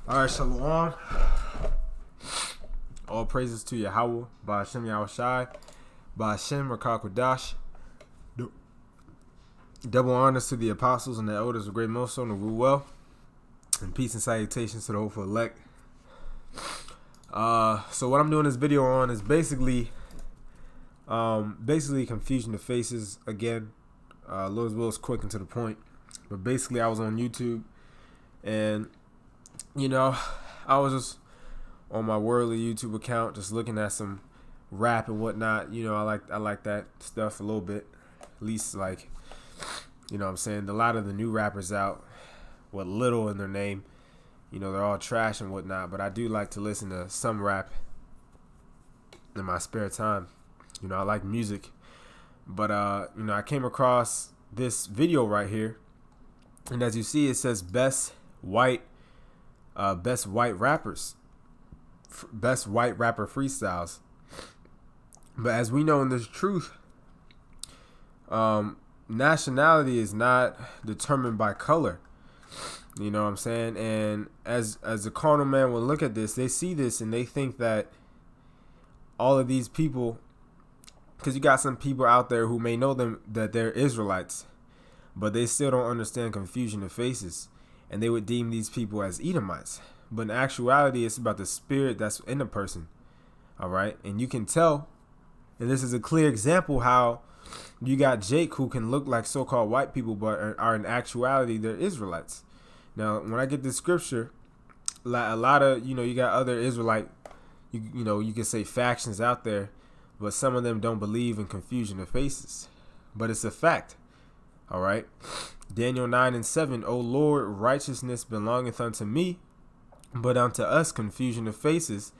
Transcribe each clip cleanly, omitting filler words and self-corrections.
All right, Shalom. All praises to Yahweh, by Hashem Yahushai, by Hashem Rakah Kodash. Double honors to the apostles and the elders of Great Mosul and rule well. And peace and salutations to the hopeful elect. So what I'm doing this video on is basically confusion of faces again. Lord's will is quick and to the point. But basically, I was on YouTube, and I was just on my worldly YouTube account, just looking at some rap and whatnot. I like that stuff a little bit, at least like, what I'm saying. A lot of the new rappers out with little in their name, they're all trash and whatnot. But I do like to listen to some rap in my spare time. I like music, but I came across this video right here, and as you see, it says best white rappers, best white rapper freestyles. But as we know in this truth, nationality is not determined by color. You know what I'm saying? And as a carnal man will look at this, they see this and they think that all of these people, because you got some people out there who may know them that they're Israelites, but they still don't understand confusion of faces, and they would deem these people as Edomites. But in actuality, it's about the spirit that's in a person. All right, and you can tell, and this is a clear example how you got Jake, who can look like so-called white people, but are in actuality they're Israelites. Now, when I get this scripture, a lot of you got other Israelite, you can say factions out there, but some of them don't believe in confusion of faces. But it's a fact. All right. Daniel 9:7. O Lord, righteousness belongeth unto me, but unto us confusion of faces,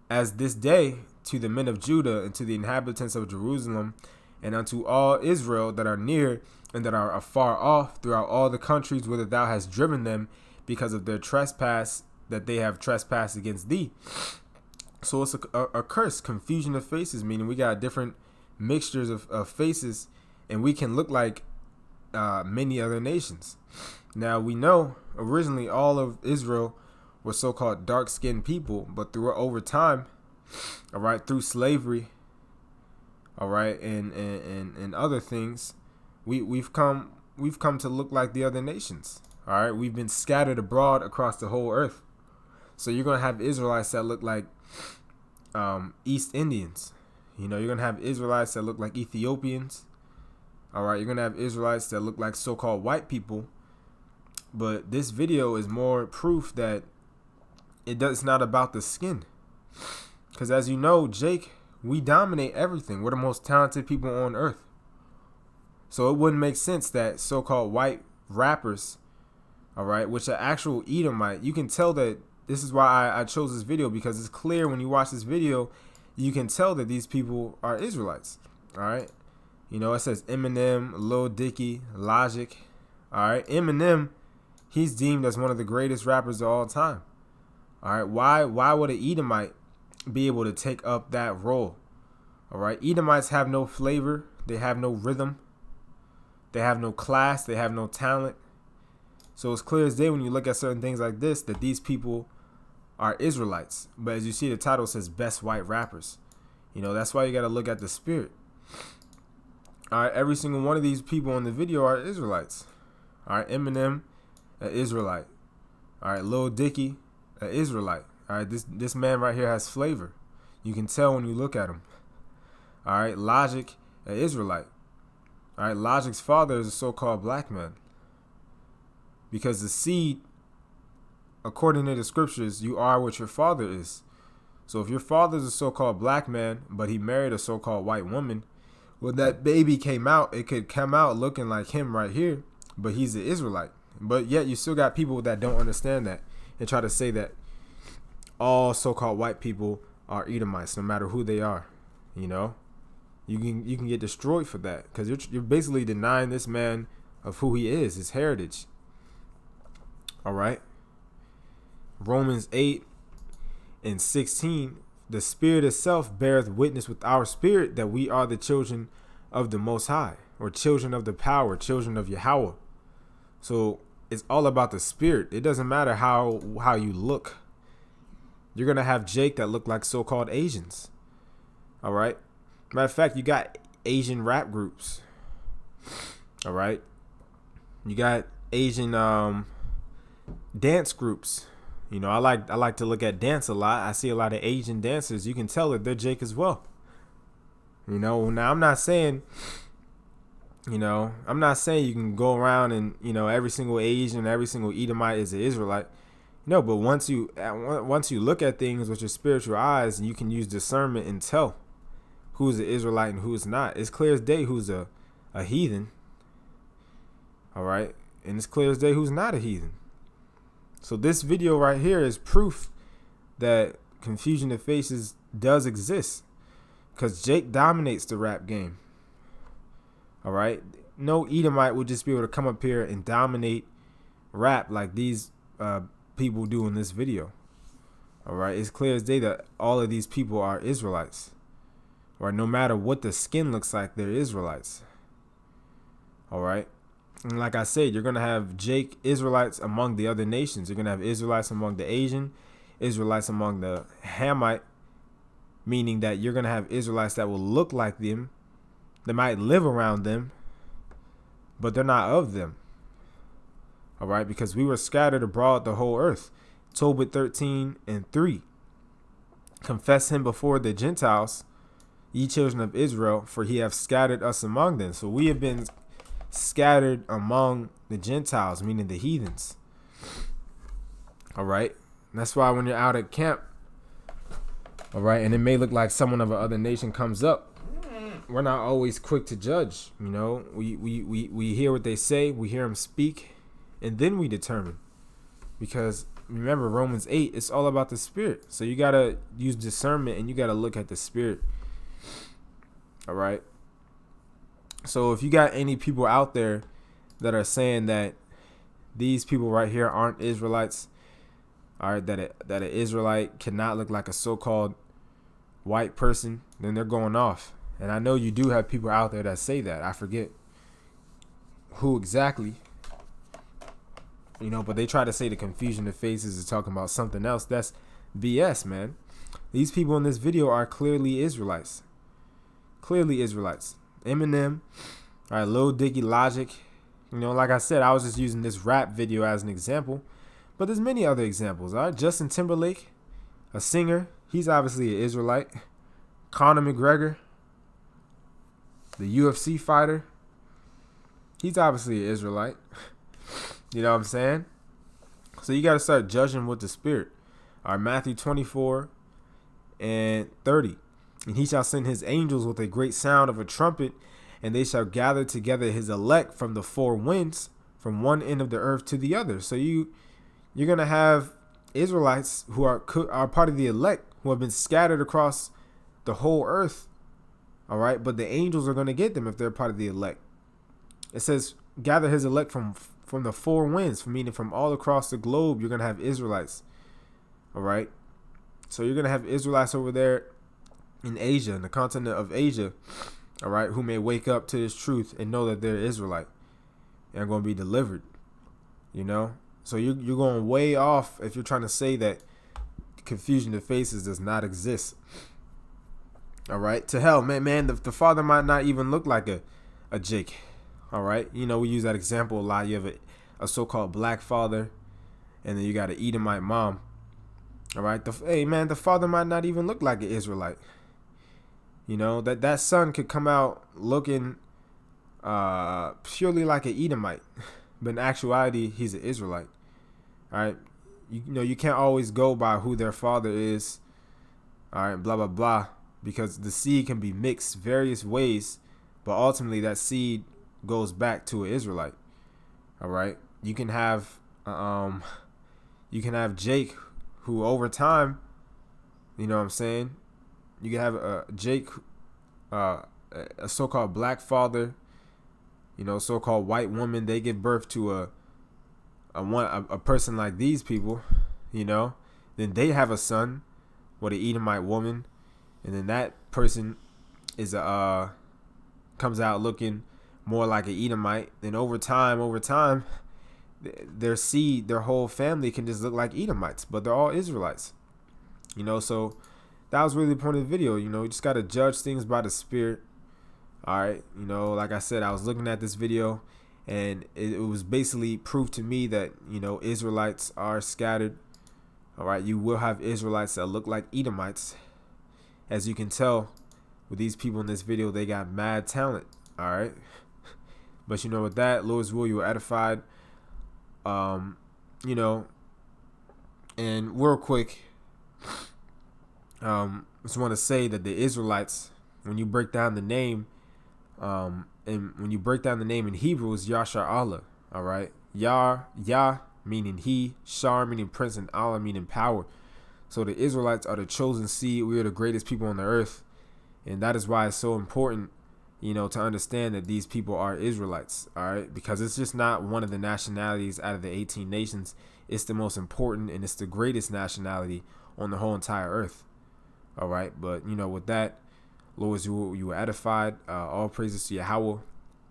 as this day to the men of Judah and to the inhabitants of Jerusalem, and unto all Israel that are near and that are afar off throughout all the countries whither thou hast driven them, because of their trespass that they have trespassed against thee. So it's a curse, confusion of faces, meaning we got different mixtures of faces, and we can look like many other nations. Now, we know originally all of Israel were so-called dark-skinned people, but over time, all right, through slavery, all right, and other things, we've come to look like the other nations. All right, we've been scattered abroad across the whole earth. So you're gonna have Israelites that look like East Indians. You're gonna have Israelites that look like Ethiopians. All right, you're gonna have Israelites that look like so-called white people. But this video is more proof that it's not about the skin. Because as you know, Jake, we dominate everything. We're the most talented people on earth. So it wouldn't make sense that so-called white rappers, all right, which are actual Edomite, you can tell that. This is why I chose this video, because it's clear when you watch this video, you can tell that these people are Israelites. All right. It says Eminem, Lil Dicky, Logic. All right. Eminem, he's deemed as one of the greatest rappers of all time. All right. Why would an Edomite be able to take up that role? All right. Edomites have no flavor. They have no rhythm. They have no class. They have no talent. So it's clear as day when you look at certain things like this that these people are Israelites. But as you see, the title says best white rappers. That's why you got to look at the spirit. All right, every single one of these people in the video are Israelites. All right, Eminem, an Israelite. All right, Lil Dicky, an Israelite. All right, this man right here has flavor. You can tell when you look at him. All right, Logic, an Israelite. All right, Logic's father is a so-called black man. Because the seed, according to the scriptures, you are what your father is. So if your father's a so-called black man, but he married a so-called white woman, when that baby came out, it could come out looking like him right here, but he's an Israelite. But yet you still got people that don't understand that and try to say that all so-called white people are Edomites, no matter who they are. You can get destroyed for that, because you're basically denying this man of who he is, his heritage. All right. Romans 8:16, the Spirit itself beareth witness with our spirit that we are the children of the Most High, or children of the power, children of Yahweh. So it's all about the spirit. It doesn't matter how you look. You're gonna have Jake that look like so-called Asians. All right. Matter of fact, you got Asian rap groups. All right. You got Asian dance groups. You know, I like to look at dance a lot. I see a lot of Asian dancers. You can tell that they're Jake as well. You know, now I'm not saying you can go around and, every single Asian, every single Edomite is an Israelite. No, but once you look at things with your spiritual eyes, you can use discernment and tell who's an Israelite and who's not. It's clear as day who's a heathen. All right. And it's clear as day who's not a heathen. So this video right here is proof that confusion of faces does exist, because Jake dominates the rap game. All right. No Edomite would just be able to come up here and dominate rap like these people do in this video. All right. It's clear as day that all of these people are Israelites. All right. No matter what the skin looks like, they're Israelites. All right. And like I said, you're going to have Jake Israelites among the other nations. You're going to have Israelites among the Asian, Israelites among the Hamite, meaning that you're going to have Israelites that will look like them. They might live around them, but they're not of them. All right, because we were scattered abroad the whole earth. Tobit 13:3. Confess him before the Gentiles, ye children of Israel, for he hath scattered us among them. So we have been scattered among the Gentiles, meaning the heathens. All right. And that's why when you're out at camp, all right, and it may look like someone of another nation comes up, we're not always quick to judge. You know, we hear what they say, we hear them speak, and then we determine. Because remember, Romans 8, it's all about the spirit. So you got to use discernment and you got to look at the spirit. All right. So if you got any people out there that are saying that these people right here aren't Israelites, all right, that an Israelite cannot look like a so-called white person, then they're going off. And I know you do have people out there that say that. I forget who exactly, but they try to say the confusion of faces is talking about something else. That's BS, man. These people in this video are clearly Israelites. Clearly Israelites. Eminem, all right, Lil Dicky, Logic. Like I said, I was just using this rap video as an example, but there's many other examples. All right, Justin Timberlake, a singer, he's obviously an Israelite. Conor McGregor, the UFC fighter, he's obviously an Israelite. You know what I'm saying? So you got to start judging with the spirit. All right, Matthew 24:30. And he shall send his angels with a great sound of a trumpet, and they shall gather together his elect from the four winds, from one end of the earth to the other. So you're going to have Israelites who are part of the elect, who have been scattered across the whole earth. All right. But the angels are going to get them if they're part of the elect. It says, gather his elect from the four winds, meaning from all across the globe. You're going to have Israelites. All right. So you're going to have Israelites over there in Asia, in the continent of Asia, all right, who may wake up to this truth and know that they're Israelite and are going to be delivered, So you're going way off if you're trying to say that confusion of faces does not exist. All right, to hell, man, the father might not even look like a Jake. All right, we use that example a lot. You have a so-called black father, and then you got an Edomite mom. All right, the father might not even look like an Israelite. That son could come out looking purely like an Edomite, but in actuality, he's an Israelite. All right, you can't always go by who their father is. All right, blah blah blah, because the seed can be mixed various ways, but ultimately that seed goes back to an Israelite. All right, you can have Jake, who over time, you know what I'm saying. You can have Jake, a so-called black father, so-called white woman. They give birth to a person like these people, Then they have a son with an Edomite woman, and then that person is comes out looking more like an Edomite. Then over time, their seed, their whole family can just look like Edomites, but they're all Israelites. So that was really the point of the video. You just got to judge things by the Spirit. All right. Like I said, I was looking at this video, and it was basically proof to me that, Israelites are scattered. All right. You will have Israelites that look like Edomites. As you can tell with these people in this video, they got mad talent. All right. But with that, Lord's will, you were edified. And real quick, just want to say that the Israelites, when you break down the name, and when you break down the name in Hebrew, is Yashar Allah. All right, Yah meaning he, Shar meaning prince, and Allah meaning power. So the Israelites are the chosen seed. We are the greatest people on the earth, and that is why it's so important, to understand that these people are Israelites. All right, because it's just not one of the nationalities out of the 18 nations. It's the most important, and it's the greatest nationality on the whole entire earth. All right, but with that, Lord, you were edified. All praises to Yahweh,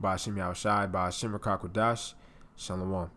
Ba'ashem Yahushai, Ba'ashem Rakak Kodash, Shalom.